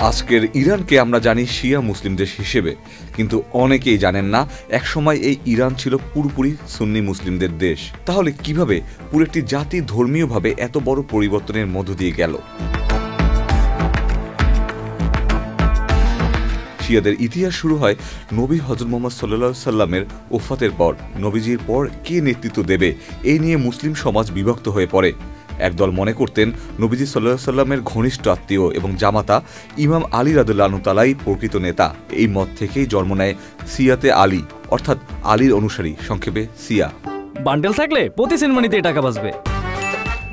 আজকের ইরানকে আমরা জানি শিয়া মুসলিম দেশ হিসেবে, কিন্তু অনেকেই জানেন না একসময় এই ইরান ছিল পুরোপুরি সুন্নি মুসলিমদের দেশ। তাহলে কিভাবে পুরো একটি জাতি ধর্মীয়ভাবে এত বড় পরিবর্তনের মধ্য দিয়ে গেল? শিয়াদের ইতিহাস শুরু হয় নবী হযরত মুহাম্মদ সাল্লাল্লাহু আলাইহি সাল্লামের ওফাতের পর। নবীজির পর কে নেতৃত্ব দেবে এই নিয়ে মুসলিম সমাজ বিভক্ত হয়ে পড়ে। একদল মনে করতেন নবীজি সাল্লাল্লাহু আলাইহি সাল্লামের ঘনিষ্ঠ আত্মীয় এবং জামাতা ইমাম আলী রাদিয়াল্লাহু আনহু তাআলাই প্রকৃত নেতা। এই মত থেকেই জন্ম নেয় সিয়াতে আলী, অর্থাৎ আলীর অনুসারী, সংক্ষেপে সিয়া। বান্ডেল থাকলে প্রতি সেনমানিতে টাকা বাঁচবে।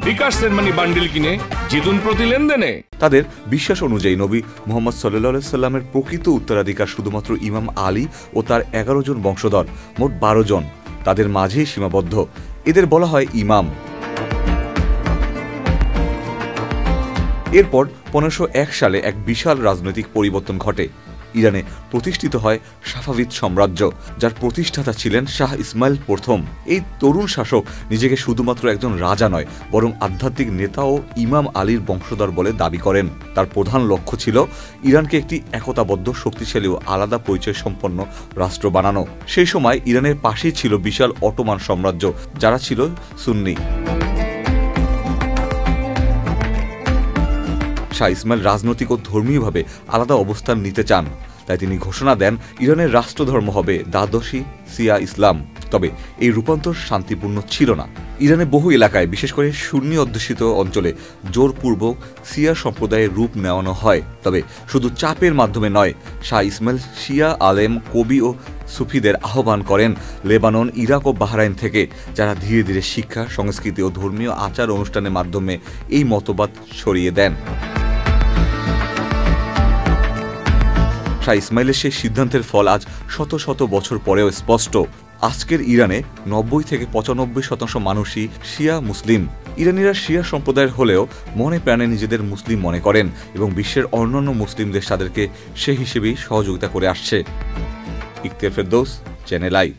বিকাশ সেনমানি বান্ডেল কিনে জিতুন প্রতি লেনদেনে। তাদের বিশ্বাস অনুযায়ী নবী মুহাম্মদ সাল্লাল্লাহু আলাইহি সাল্লামের প্রকৃত উত্তরাধিকার শুধুমাত্র ইমাম আলী ও তার ১১ জন বংশধর, মোট ১২ জন। তাদের মাঝেই সীমাবদ্ধ। এদের বলা হয় ইমাম। এরপর ১৫০১ সালে এক বিশাল রাজনৈতিক পরিবর্তন ঘটে। ইরানে প্রতিষ্ঠিত হয় সাফাভিদ সাম্রাজ্য, যার প্রতিষ্ঠাতা ছিলেন শাহ ইসমাইল প্রথম। এই তরুণ শাসক নিজেকে শুধুমাত্র একজন রাজা নয়, বরং আধ্যাত্মিক নেতা ও ইমাম আলীর বংশধর বলে দাবি করেন। তার প্রধান লক্ষ্য ছিল ইরানকে একটি একতাবদ্ধ, শক্তিশালী ও আলাদা পরিচয় সম্পন্ন রাষ্ট্র বানানো। সেই সময় ইরানের পাশেই ছিল বিশাল অটোমান সাম্রাজ্য, যারা ছিল সুন্নি। শাহ ইসমাইল রাজনৈতিক ও ধর্মীয়ভাবে আলাদা অবস্থান নিতে চান, তাই তিনি ঘোষণা দেন ইরানের রাষ্ট্রধর্ম হবে দ্বাদশী শিয়া ইসলাম। তবে এই রূপান্তর শান্তিপূর্ণ ছিল না। ইরানে বহু এলাকায়, বিশেষ করে সুন্নি অধ্যুষিত অঞ্চলে জোরপূর্বক শিয়া সম্প্রদায়ের রূপ নেওয়ানো হয়। তবে শুধু চাপের মাধ্যমে নয়, শাহ ইসমাইল শিয়া আলেম, কবি ও সুফিদের আহ্বান করেন লেবানন, ইরাক ও বাহরাইন থেকে, যারা ধীরে ধীরে শিক্ষা, সংস্কৃতি ও ধর্মীয় আচার অনুষ্ঠানের মাধ্যমে এই মতবাদ ছড়িয়ে দেন। শাহ ইসমাইলের সেই সিদ্ধান্তের ফল আজ শত শত বছর পরেও স্পষ্ট। আজকের ইরানে ৯০ থেকে ৯৫% মানুষই শিয়া মুসলিম। ইরানিরা শিয়া সম্প্রদায়ের হলেও মনে প্রাণে নিজেদের মুসলিম মনে করেন এবং বিশ্বের অন্যান্য মুসলিম দেশ তাদেরকে সে হিসেবেই সহযোগিতা করে আসছে। Ikhtiyar Ferdous, channel I.